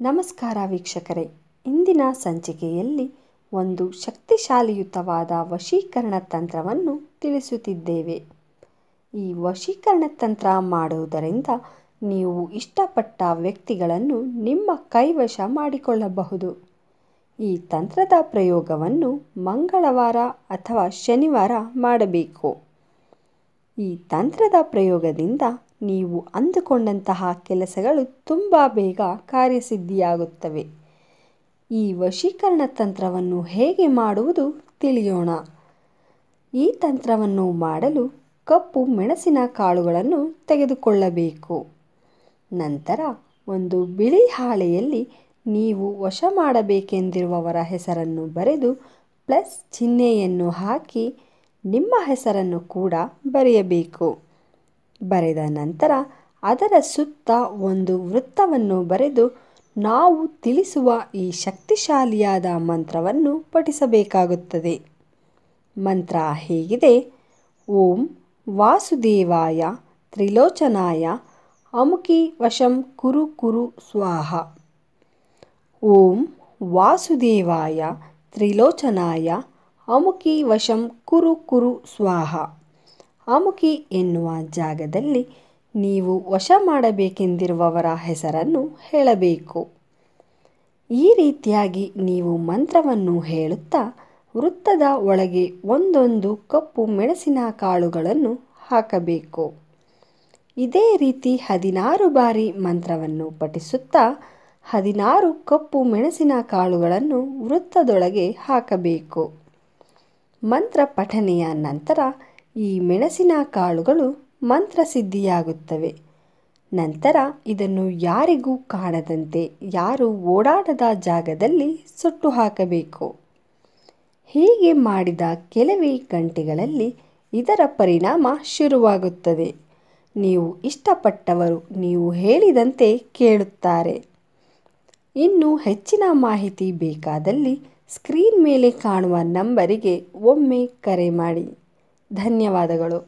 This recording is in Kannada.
ನಮಸ್ಕಾರ ವೀಕ್ಷಕರೇ, ಇಂದಿನ ಸಂಚಿಕೆಯಲ್ಲಿ ಒಂದು ಶಕ್ತಿಶಾಲಿಯುತವಾದ ವಶೀಕರಣ ತಂತ್ರವನ್ನು ತಿಳಿಸುತ್ತಿದ್ದೇವೆ. ಈ ವಶೀಕರಣ ತಂತ್ರ ಮಾಡುವುದರಿಂದ ನೀವು ಇಷ್ಟಪಟ್ಟ ವ್ಯಕ್ತಿಗಳನ್ನು ನಿಮ್ಮ ಕೈವಶ ಮಾಡಿಕೊಳ್ಳಬಹುದು. ಈ ತಂತ್ರದ ಪ್ರಯೋಗವನ್ನು ಮಂಗಳವಾರ ಅಥವಾ ಶನಿವಾರ ಮಾಡಬೇಕು. ಈ ತಂತ್ರದ ಪ್ರಯೋಗದಿಂದ ನೀವು ಅಂದುಕೊಂಡಂತಹ ಕೆಲಸಗಳು ತುಂಬ ಬೇಗ ಕಾರ್ಯಸಿದ್ಧಿಯಾಗುತ್ತವೆ. ಈ ವಶೀಕರಣ ತಂತ್ರವನ್ನು ಹೇಗೆ ಮಾಡುವುದು ತಿಳಿಯೋಣ. ಈ ತಂತ್ರವನ್ನು ಮಾಡಲು ಕಪ್ಪು ಮೆಣಸಿನ ಕಾಳುಗಳನ್ನು ತೆಗೆದುಕೊಳ್ಳಬೇಕು. ನಂತರ ಒಂದು ಬಿಳಿ ಹಾಳೆಯಲ್ಲಿ ನೀವು ವಶ ಮಾಡಬೇಕೆಂದಿರುವವರ ಹೆಸರನ್ನು ಬರೆದು ಪ್ಲಸ್ ಚಿಹ್ನೆಯನ್ನು ಹಾಕಿ ನಿಮ್ಮ ಹೆಸರನ್ನು ಕೂಡ ಬರೆಯಬೇಕು. ಬರೆದ ನಂತರ ಅದರ ಸುತ್ತ ಒಂದು ವೃತ್ತವನ್ನು ಬರೆದು ನಾವು ತಿಳಿಸುವ ಈ ಶಕ್ತಿಶಾಲಿಯಾದ ಮಂತ್ರವನ್ನು ಪಠಿಸಬೇಕಾಗುತ್ತದೆ. ಮಂತ್ರ ಹೀಗಿದೆ: ಓಂ ವಾಸುದೇವಾಯ ತ್ರಿಲೋಚನಾಯ ಅಮುಕಿ ವಶಂ ಕುರು ಕುರು ಸ್ವಾಹ. ಓಂ ವಾಸುದೇವಾಯ ತ್ರಿಲೋಚನಾಯ ಅಮುಕಿ ವಶಂ ಕುರು ಕುರು ಸ್ವಾಹ. ಅಮುಕಿ ಎನ್ನುವ ಜಾಗದಲ್ಲಿ ನೀವು ವಶ ಮಾಡಬೇಕೆಂದಿರುವವರ ಹೆಸರನ್ನು ಹೇಳಬೇಕು. ಈ ರೀತಿಯಾಗಿ ನೀವು ಮಂತ್ರವನ್ನು ಹೇಳುತ್ತಾ ವೃತ್ತದ ಒಳಗೆ ಒಂದೊಂದು ಕಪ್ಪು ಮೆಣಸಿನ ಕಾಳುಗಳನ್ನು ಹಾಕಬೇಕು. ಇದೇ ರೀತಿ 16 ಬಾರಿ ಮಂತ್ರವನ್ನು ಪಠಿಸುತ್ತಾ 16 ಕಪ್ಪು ಮೆಣಸಿನ ಕಾಳುಗಳನ್ನು ವೃತ್ತದೊಳಗೆ ಹಾಕಬೇಕು. ಮಂತ್ರ ಪಠನೆಯ ನಂತರ ಈ ಮೆಣಸಿನ ಕಾಳುಗಳು ಮಂತ್ರಸಿದ್ಧಿಯಾಗುತ್ತವೆ. ನಂತರ ಇದನ್ನು ಯಾರಿಗೂ ಕಾಣದಂತೆ, ಯಾರು ಓಡಾಡದ ಜಾಗದಲ್ಲಿ ಸುಟ್ಟು ಹಾಕಬೇಕು. ಹೀಗೆ ಮಾಡಿದ ಕೆಲವೇ ಗಂಟೆಗಳಲ್ಲಿ ಇದರ ಪರಿಣಾಮ ಶುರುವಾಗುತ್ತದೆ. ನೀವು ಇಷ್ಟಪಟ್ಟವರು ನೀವು ಹೇಳಿದಂತೆ ಕೇಳುತ್ತಾರೆ. ಇನ್ನೂ ಹೆಚ್ಚಿನ ಮಾಹಿತಿ ಬೇಕಾದಲ್ಲಿ ಸ್ಕ್ರೀನ್ ಮೇಲೆ ಕಾಣುವ ನಂಬರಿಗೆ ಒಮ್ಮೆ ಕರೆ ಮಾಡಿ. ಧನ್ಯವಾದಗಳು.